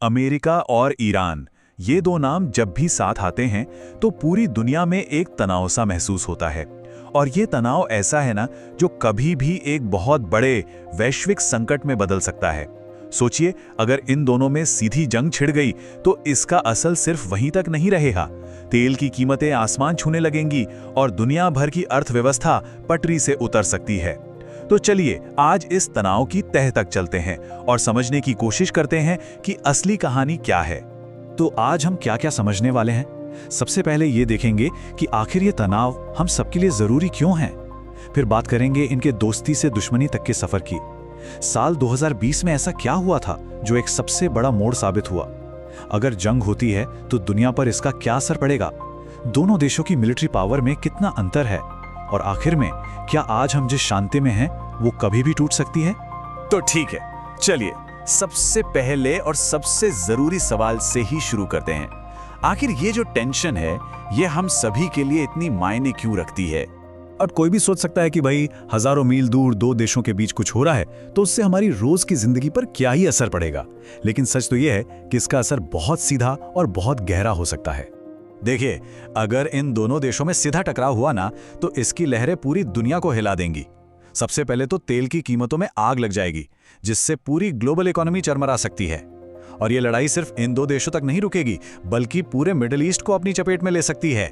America और Iran, ये दो नाम जब भी साथ आते हैं तो पूरी दुनिया में एक तनाव सा महसूस होता है। और ये तनाव ऐसा है ना, जो कभी भी एक बहुत बड़े वैश्विक संकट में बदल सकता है। सोचिए, अगर इन दोनों में सीधी जंग छिड़ गई तो इसका असर सिर्फ वहीं तक नहीं रहेगा। तेल की कीमतें आसमान छूने लगेंगी और दुनिया भर की अर्थव्यवस्था पटरी से उतर सकती है। तो चलिए आज इस तनाव की तह तक चलते हैं और समझने की कोशिश करते हैं कि असली कहानी क्या है। तो आज हम क्या क्या समझने वाले हैं। सबसे पहले ये देखेंगे कि आखिर ये तनाव हम सबके लिए जरूरी क्यों है। फिर बात करेंगे इनके दोस्ती से दुश्मनी तक के सफर की। साल 2020 में ऐसा क्या हुआ था जो एक सबसे बड़ा मोड़ साबित हुआ। अगर जंग होती है तो दुनिया पर इसका क्या असर पड़ेगा। दोनों देशों की मिलिट्री पावर में कितना अंतर है। और आखिर में क्या आज हम जिस शांति में हैं वो कभी भी टूट सकती है। तो ठीक है, चलिए सबसे पहले और सबसे जरूरी सवाल से ही शुरू करते हैं। आखिर ये जो टेंशन है, ये हम सभी के लिए इतनी मायने क्यों रखती है। और कोई भी सोच सकता है कि भाई हजारों मील दूर दो देशों के बीच कुछ हो रहा है तो उससे हमारी रोज की जिंदगी पर क्या ही असर पड़ेगा। लेकिन सच तो यह है कि इसका असर बहुत सीधा और बहुत गहरा हो सकता है। देखिए, अगर इन दोनों देशों में सीधा टकराव हुआ ना तो इसकी लहरें पूरी दुनिया को हिला देंगी। सबसे पहले तो तेल की कीमतों में आग लग जाएगी, जिससे पूरी ग्लोबल इकोनॉमी चरमरा सकती है। और ये लड़ाई सिर्फ इन दो देशों तक नहीं रुकेगी, बल्कि पूरे मिडिल ईस्ट को अपनी चपेट में ले सकती है।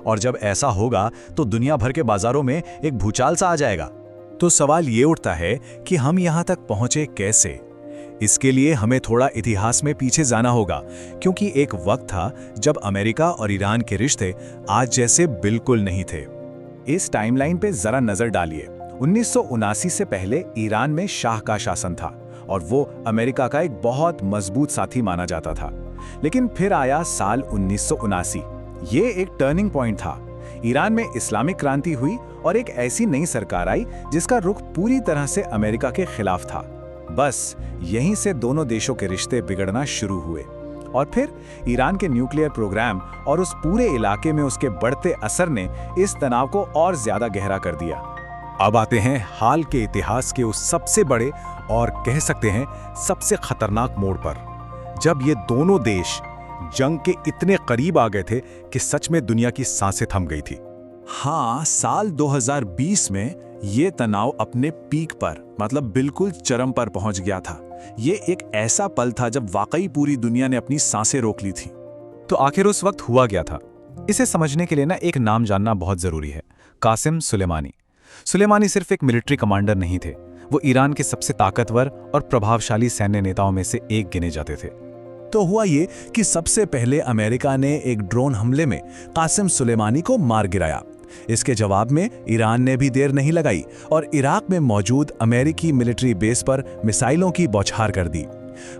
और जब ऐसा होगा तो दुनिया भर के बाजारों में एक भूचाल सा आ जाएगा। तो सवाल ये उठता है कि हम यहां तक पहुंचे कैसे। इसके लिए हमें थोड़ा इतिहास में पीछे जाना होगा, क्योंकि एक वक्त था जब अमेरिका और ईरान के रिश्ते आज जैसे बिल्कुल नहीं थे। इस टाइमलाइन पे जरा नजर डालिए। 1979 से पहले ईरान में शाह का शासन था और वो अमेरिका का एक बहुत मजबूत साथी माना जाता था। लेकिन फिर आया साल 1979। ये एक टर्निंग पॉइंट था। ईरान में इस्लामिक क्रांति हुई और एक ऐसी नई सरकार आई जिसका रुख पूरी तरह से अमेरिका के खिलाफ था। बस यहीं से दोनों देशों के रिश्ते बिगड़ना शुरू हुए। और फिर ईरान के न्यूक्लियर प्रोग्राम और उस पूरे इलाके में उसके बढ़ते असर ने इस तनाव को और ज्यादा गहरा कर दिया। अब आते हैं हाल के इतिहास के उस सबसे बड़े और कह सकते हैं सबसे खतरनाक मोड़ पर, जब ये दोनों देश जंग के इतने करीब आ गए थे कि सच में दुनिया की सांसें थम गई थी। हाँ, साल 2020 में ये तनाव अपने पीक पर, मतलब बिल्कुल चरम पर पहुंच गया था। ये एक ऐसा पल था जब वाकई पूरी दुनिया ने अपनी सांसें रोक ली थी। तो आखिर उस वक्त हुआ क्या था, इसे समझने के लिए ना एक नाम जानना बहुत जरूरी है। कासिम सुलेमानी। सुलेमानी सिर्फ एक मिलिट्री कमांडर नहीं थे, वो ईरान के सबसे ताकतवर और प्रभावशाली सैन्य नेताओं में से एक गिने जाते थे। तो हुआ ये कि सबसे पहले अमेरिका ने एक ड्रोन हमले में कासिम सुलेमानी को मार गिराया। इसके जवाब में ईरान ने भी देर नहीं लगाई और इराक में मौजूद अमेरिकी मिलिट्री बेस पर मिसाइलों की बौछार कर दी।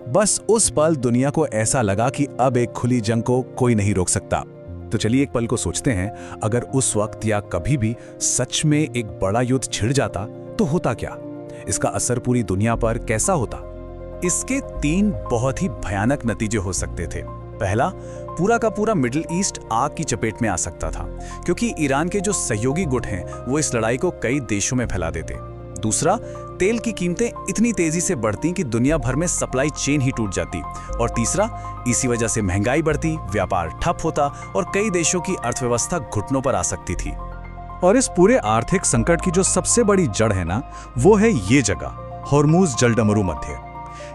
बस उस पल दुनिया को ऐसा लगा कि अब एक खुली जंग को कोई नहीं रोक सकता। तो चलिए एक पल को सोचते हैं, अगर उस वक्त या कभी भी सच में एक बड़ा युद्ध छिड़ जाता तो होता क्या। इसका असर पूरी दुनिया पर कैसा होता। इसके 3 बहुत ही भयानक नतीजे हो सकते थे। पहला, पूरा का पूरा मिडिल ईस्ट आग की चपेट में आ सकता था, क्योंकि ईरान के जो सहयोगी गुट हैं वो इस लड़ाई को कई देशों में फैला देते। दूसरा, तेल की कीमतें इतनी तेजी से बढ़ती कि दुनिया भर में सप्लाई चेन ही टूट जाती। और तीसरा, इसी वजह से महंगाई बढ़ती, व्यापार ठप होता और कई देशों की अर्थव्यवस्था घुटनों पर आ सकती थी। और इस पूरे आर्थिक संकट की जो सबसे बड़ी जड़ है ना, वो है ये जगह, हॉर्मुज जलडमरू मध्य।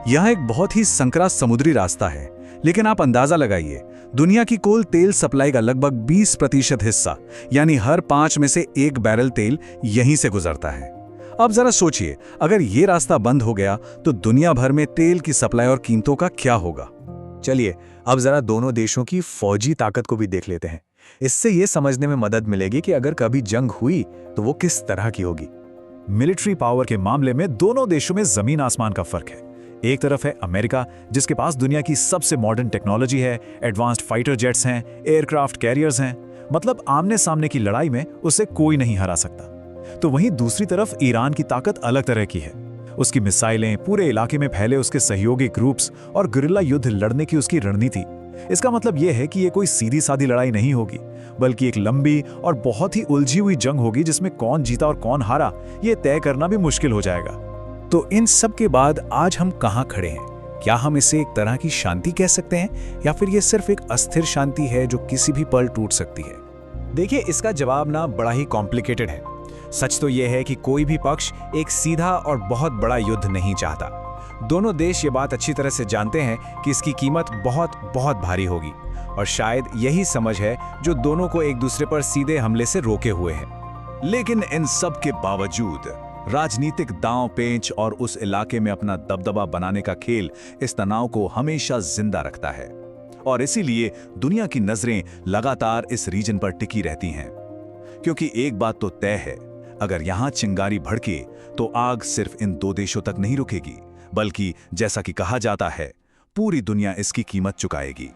यह एक बहुत ही संकरा समुद्री रास्ता है, लेकिन आप अंदाजा लगाइए, दुनिया की कुल तेल सप्लाई का लगभग 20% हिस्सा, यानी हर 5 में से 1 बैरल तेल यहीं से गुजरता है। अब जरा सोचिए, अगर ये रास्ता बंद हो गया तो दुनिया भर में तेल की सप्लाई और कीमतों का क्या होगा। चलिए अब जरा दोनों देशों की फौजी ताकत को भी देख लेते हैं। इससे ये समझने में मदद मिलेगी कि अगर कभी जंग हुई तो वो किस तरह की होगी। मिलिट्री पावर के मामले में दोनों देशों में जमीन आसमान का फर्क है। एक तरफ है अमेरिका, जिसके पास दुनिया की सबसे मॉडर्न टेक्नोलॉजी है, एडवांस्ड फाइटर जेट्स हैं, एयरक्राफ्ट कैरियर्स हैं, मतलब आमने सामने की लड़ाई में उसे कोई नहीं हरा सकता। तो वहीं दूसरी तरफ ईरान की ताकत अलग तरह की है। उसकी मिसाइलें, पूरे इलाके में फैले उसके सहयोगी ग्रुप्स और गुरिल्ला युद्ध लड़ने की उसकी रणनीति। इसका मतलब यह है कि ये कोई सीधी सादी लड़ाई नहीं होगी, बल्कि एक लंबी और बहुत ही उलझी हुई जंग होगी, जिसमें कौन जीता और कौन हारा ये तय करना भी मुश्किल हो जाएगा। तो इन सब के बाद आज हम कहां खड़े हैं, क्या हम इसे एक तरह की शांति कह सकते हैं या फिर ये सिर्फ एक अस्थिर शांति है जो किसी भी पल टूट सकती है? देखिए, इसका जवाब ना बड़ा ही कॉम्प्लिकेटेड है। सच तो यह है कि कोई भी पक्ष एक सीधा और बहुत बड़ा युद्ध नहीं चाहता। दोनों देश ये बात अच्छी तरह से जानते हैं कि इसकी कीमत बहुत बहुत भारी होगी, और शायद यही समझ है जो दोनों को एक दूसरे पर सीधे हमले से रोके हुए है। लेकिन इन सब के बावजूद राजनीतिक दांव पेंच और उस इलाके में अपना दबदबा बनाने का खेल इस तनाव को हमेशा जिंदा रखता है, और इसीलिए दुनिया की नजरें लगातार इस रीजन पर टिकी रहती हैं। क्योंकि एक बात तो तय है, अगर यहां चिंगारी भड़के तो आग सिर्फ इन दो देशों तक नहीं रुकेगी, बल्कि जैसा कि कहा जाता है, पूरी दुनिया इसकी कीमत चुकाएगी।